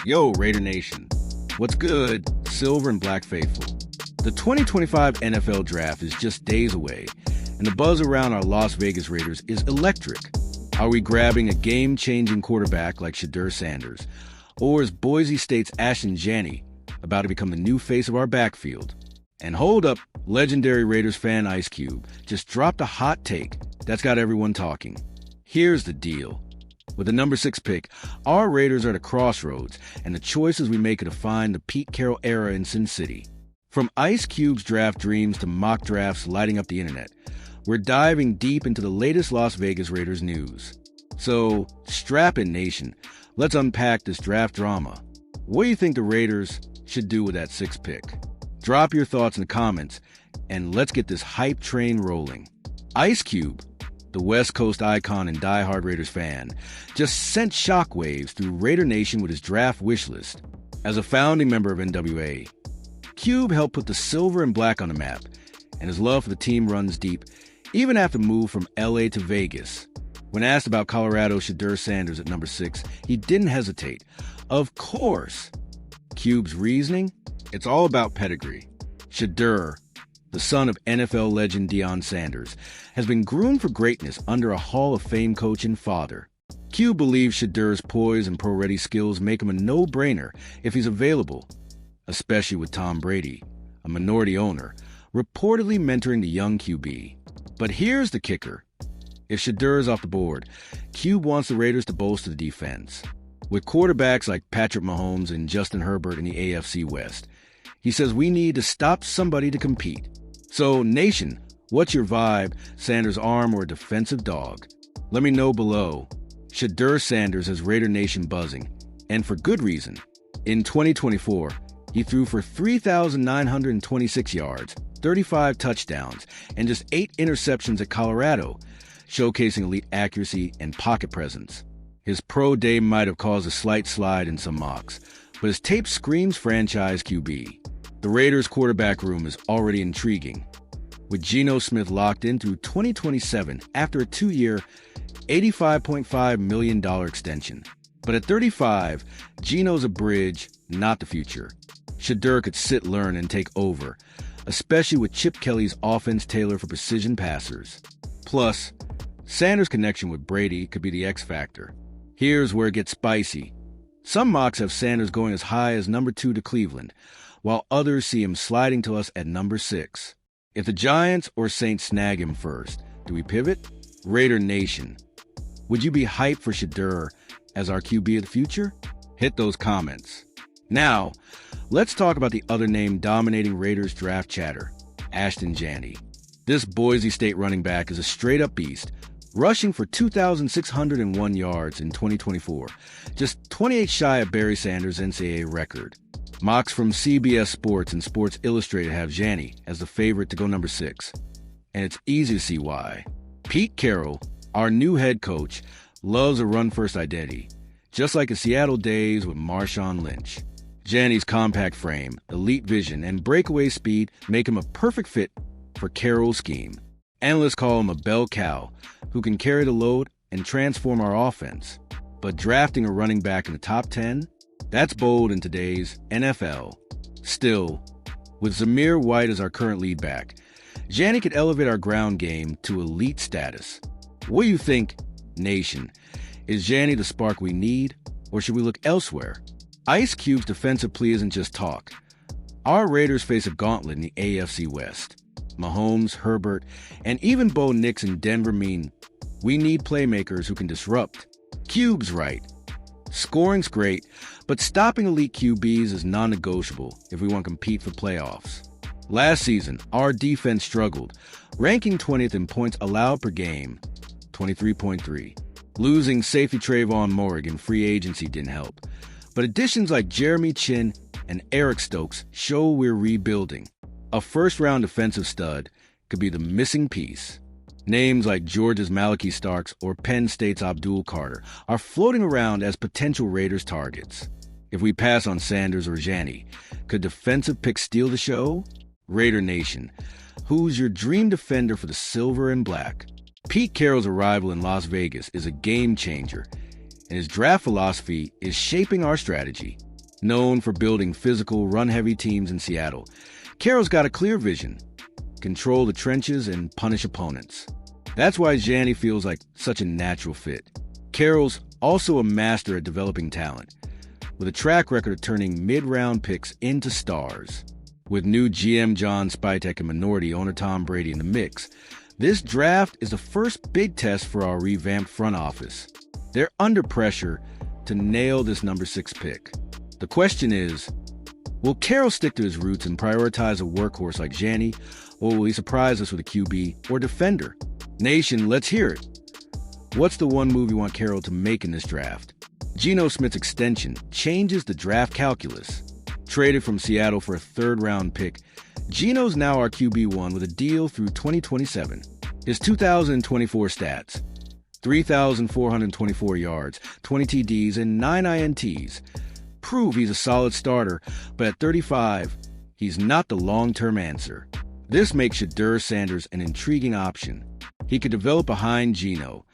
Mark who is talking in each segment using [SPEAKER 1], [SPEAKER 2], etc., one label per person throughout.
[SPEAKER 1] Yo, Raider Nation. What's good, Silver and Black Faithful? The 2025 NFL Draft is just days away, and the buzz around our Las Vegas Raiders is electric. Are we grabbing a game-changing quarterback like Shedeur Sanders? Or is Boise State's Ashton Janney about to become the new face of our backfield? And hold up, legendary Raiders fan Ice Cube just dropped a hot take that's got everyone talking. Here's the deal. With the number 6 pick, our Raiders are at a crossroads, and the choices we make define the Pete Carroll era in Sin City. From Ice Cube's draft dreams to mock drafts lighting up the internet, we're diving deep into the latest Las Vegas Raiders news. So, strap in, nation. Let's unpack this draft drama. What do you think the Raiders should do with that 6th pick? Drop your thoughts in the comments, and let's get this hype train rolling. Ice Cube, the West Coast icon and diehard Raiders fan, just sent shockwaves through Raider Nation with his draft wish list. As a founding member of NWA, Cube helped put the silver and black on the map, and his love for the team runs deep, even after the move from LA to Vegas. When asked about Colorado's Shedeur Sanders at number 6, he didn't hesitate. Of course. Cube's reasoning? It's all about pedigree. Shedeur, the son of NFL legend Deion Sanders, has been groomed for greatness under a Hall of Fame coach and father. Cube believes Shedeur's poise and pro-ready skills make him a no-brainer if he's available, especially with Tom Brady, a minority owner, reportedly mentoring the young QB. But here's the kicker. If Shedeur is off the board, Cube wants the Raiders to bolster the defense. With quarterbacks like Patrick Mahomes and Justin Herbert in the AFC West, he says we need to stop somebody to compete. So, nation, what's your vibe, Sanders' arm or a defensive dog? Let me know below. Shedeur Sanders has Raider Nation buzzing, and for good reason. In 2024, he threw for 3,926 yards, 35 touchdowns, and just 8 interceptions at Colorado, showcasing elite accuracy and pocket presence. His pro day might have caused a slight slide in some mocks, but his tape screams franchise QB. The Raiders' quarterback room is already intriguing, with Geno Smith locked in through 2027 after a 2-year, $85.5 million extension. But at 35, Geno's a bridge, not the future. Shedeur could sit, learn, and take over, especially with Chip Kelly's offense tailored for precision passers. Plus, Sanders' connection with Brady could be the X factor. Here's where it gets spicy. Some mocks have Sanders going as high as number 2 to Cleveland, while others see him sliding to us at number 6. If the Giants or Saints snag him first, do we pivot? Raider Nation, would you be hyped for Shedeur as our QB of the future? Hit those comments. Now, let's talk about the other name dominating Raiders draft chatter, Ashton Janney. This Boise State running back is a straight-up beast, rushing for 2,601 yards in 2024, just 28 shy of Barry Sanders' NCAA record. Mocks from CBS Sports and Sports Illustrated have Janney as the favorite to go number 6, and it's easy to see why. Pete Carroll, our new head coach, loves a run-first identity, just like the Seattle days with Marshawn Lynch. Janney's compact frame, elite vision, and breakaway speed make him a perfect fit for Carroll's scheme. Analysts call him a bell cow who can carry the load and transform our offense. But drafting a running back in the top 10? That's bold in today's NFL. Still, with Zamir White as our current lead back, Janney could elevate our ground game to elite status. What do you think, nation? Is Janney the spark we need, or should we look elsewhere? Ice Cube's defensive plea isn't just talk. Our Raiders face a gauntlet in the AFC West. Mahomes, Herbert, and even Bo Nix in Denver mean we need playmakers who can disrupt. Cube's right. Scoring's great, but stopping elite QBs is non-negotiable if we want to compete for playoffs. Last season, our defense struggled, ranking 20th in points allowed per game, 23.3. Losing safety Trayvon Moehrig in free agency didn't help, but additions like Jeremy Chin and Eric Stokes show we're rebuilding. A first-round defensive stud could be the missing piece. Names like Georgia's Malachi Starks or Penn State's Abdul Carter are floating around as potential Raiders targets. If we pass on Sanders or Janney, could defensive picks steal the show? Raider Nation, who's your dream defender for the silver and black? Pete Carroll's arrival in Las Vegas is a game changer, and his draft philosophy is shaping our strategy. Known for building physical, run-heavy teams in Seattle, Carroll's got a clear vision: control the trenches and punish opponents. That's why Janney feels like such a natural fit. Carroll's also a master at developing talent, with a track record of turning mid-round picks into stars. With new GM John Spytek and minority owner Tom Brady in the mix, this draft is the first big test for our revamped front office. They're under pressure to nail this number 6 pick. The question is, will Carroll stick to his roots and prioritize a workhorse like Janney, or will he surprise us with a QB or defender? Nation, let's hear it. What's the one move you want Carroll to make in this draft? Geno Smith's extension changes the draft calculus. Traded from Seattle for a third-round pick, Geno's now our QB1 with a deal through 2027. His 2024 stats: 3,424 yards, 20 TDs, and 9 INTs. Prove he's a solid starter, but at 35, he's not the long-term answer. This makes Shedeur Sanders an intriguing option. He could develop behind Geno,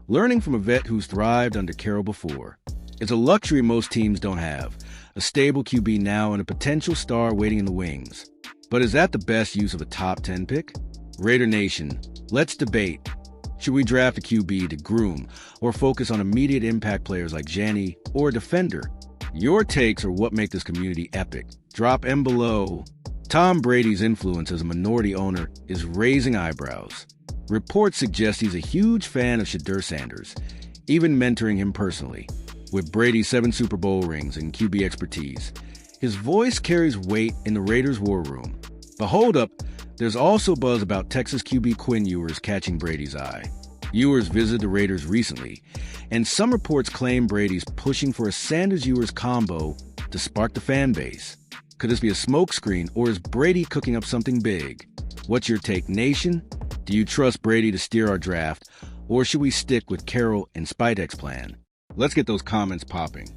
[SPEAKER 1] learning from a vet who's thrived under Carroll before. It's a luxury most teams don't have: a stable QB now and a potential star waiting in the wings. But is that the best use of a top 10 pick? Raider Nation, let's debate. Should we draft a QB to groom or focus on immediate impact players like Janney or a defender? Your takes are what make this community epic. Drop them below. Tom Brady's influence as a minority owner is raising eyebrows. Reports suggest he's a huge fan of Shedeur Sanders, even mentoring him personally. With Brady's 7 Super Bowl rings and QB expertise, his voice carries weight in the Raiders' war room. But hold up, there's also buzz about Texas QB Quinn Ewers catching Brady's eye. Ewers visited the Raiders recently, and some reports claim Brady's pushing for a Sanders-Ewers combo to spark the fan base. Could this be a smokescreen, or is Brady cooking up something big? What's your take, Nation? Do you trust Brady to steer our draft, or should we stick with Carroll and Spytek's plan? Let's get those comments popping.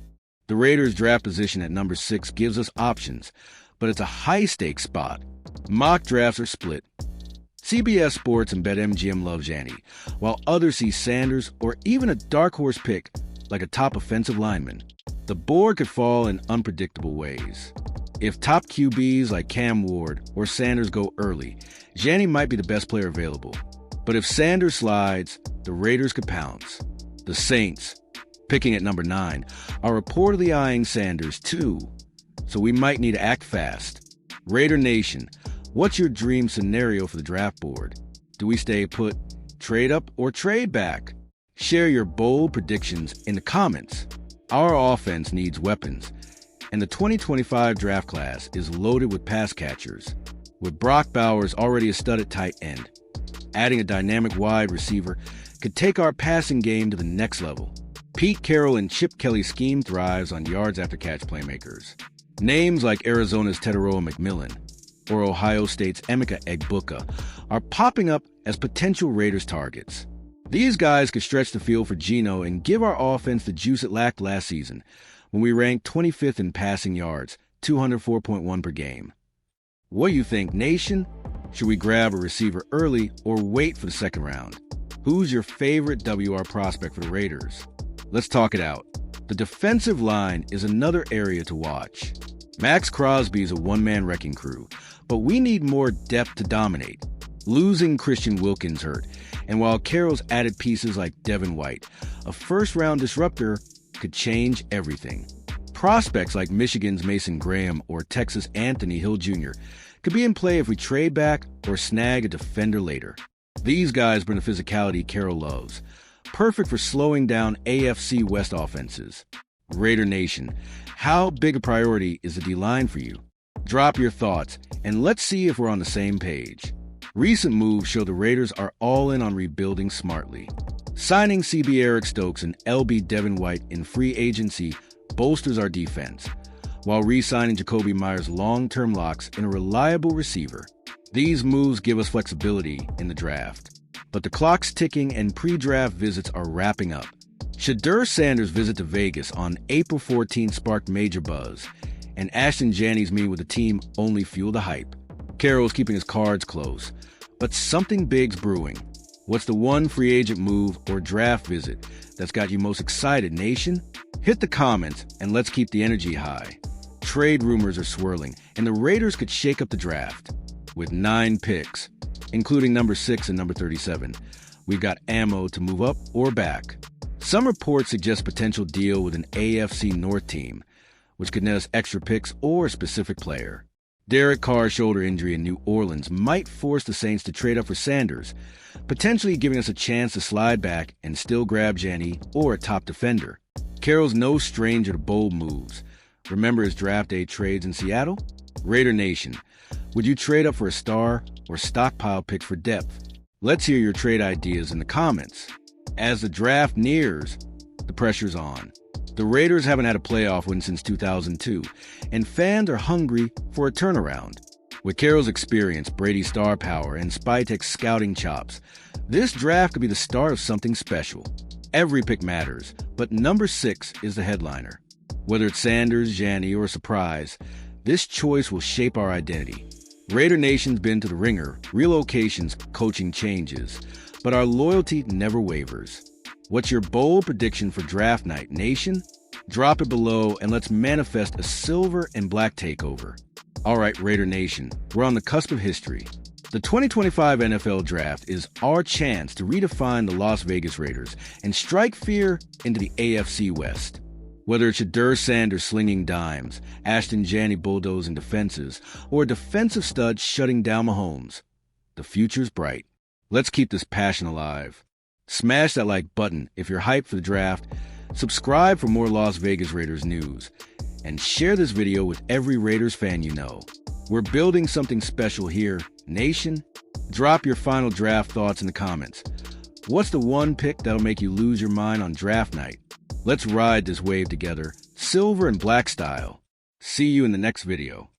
[SPEAKER 1] The Raiders' draft position at number 6 gives us options, but it's a high-stakes spot. Mock drafts are split. CBS Sports and BetMGM love Janney, while others see Sanders or even a dark horse pick like a top offensive lineman. The board could fall in unpredictable ways. If top QBs like Cam Ward or Sanders go early, Janney might be the best player available. But if Sanders slides, the Raiders could pounce. The Saints, picking at number 9, are reportedly eyeing Sanders too, so we might need to act fast. Raider Nation, what's your dream scenario for the draft board? Do we stay put, trade up, or trade back? Share your bold predictions in the comments. Our offense needs weapons, and the 2025 draft class is loaded with pass catchers, with Brock Bowers already a stud at tight end. Adding a dynamic wide receiver could take our passing game to the next level. Pete Carroll and Chip Kelly's scheme thrives on yards after catch playmakers. Names like Arizona's Teteroa McMillan or Ohio State's Emeka Egbuka are popping up as potential Raiders targets. These guys could stretch the field for Geno and give our offense the juice it lacked last season, when we ranked 25th in passing yards, 204.1 per game. What do you think, Nation? Should we grab a receiver early or wait for the second round? Who's your favorite WR prospect for the Raiders? Let's talk it out. The defensive line is another area to watch. Max Crosby is a one-man wrecking crew, but we need more depth to dominate. Losing Christian Wilkins hurt, and while Carroll's added pieces like Devin White, a first-round disruptor could change everything. Prospects like Michigan's Mason Graham or Texas' Anthony Hill Jr. could be in play if we trade back or snag a defender later. These guys bring the physicality Carroll loves, perfect for slowing down AFC West offenses. Raider Nation, how big a priority is the D-line for you? Drop your thoughts, and let's see if we're on the same page. Recent moves show the Raiders are all in on rebuilding smartly. Signing CB Eric Stokes and LB Devin White in free agency bolsters our defense, while re-signing Jacoby Myers' long-term locks in a reliable receiver. These moves give us flexibility in the draft. But the clock's ticking and pre-draft visits are wrapping up. Shedeur Sanders' visit to Vegas on April 14 sparked major buzz, and Ashton Janney's meeting with the team only fueled the hype. Carroll's keeping his cards close, but something big's brewing. What's the one free agent move or draft visit that's got you most excited, Nation? Hit the comments and let's keep the energy high. trade rumors are swirling, and the Raiders could shake up the draft. With 9 picks, including number 6 and number 37, we've got ammo to move up or back. Some reports suggest potential deal with an AFC North team, which could net us extra picks or a specific player. Derek Carr's shoulder injury in New Orleans might force the Saints to trade up for Sanders, potentially giving us a chance to slide back and still grab Jenny or a top defender. Carroll's no stranger to bold moves. Remember his draft day trades in Seattle? Raider Nation, would you trade up for a star or stockpile picks for depth? Let's hear your trade ideas in the comments. As the draft nears, the pressure's on. The Raiders haven't had a playoff win since 2002, and fans are hungry for a turnaround. With Carroll's experience, Brady's star power, and Spytek's scouting chops, this draft could be the start of something special. Every pick matters, but number 6 is the headliner. Whether it's Sanders, Janney, or a surprise, this choice will shape our identity. Raider Nation's been to the ringer, relocations, coaching changes, but our loyalty never wavers. What's your bold prediction for draft night, Nation? Drop it below and let's manifest a silver and black takeover. All right, Raider Nation, we're on the cusp of history. The 2025 NFL Draft is our chance to redefine the Las Vegas Raiders and strike fear into the AFC West. Whether it's Shedeur Sanders slinging dimes, Ashton Janney bulldozing defenses, or a defensive stud shutting down Mahomes, the future's bright. Let's keep this passion alive. Smash that like button if you're hyped for the draft, subscribe for more Las Vegas Raiders news, and share this video with every Raiders fan you know. We're building something special here, Nation. Drop your final draft thoughts in the comments. What's the one pick that'll make you lose your mind on draft night? Let's ride this wave together, silver and black style. See you in the next video.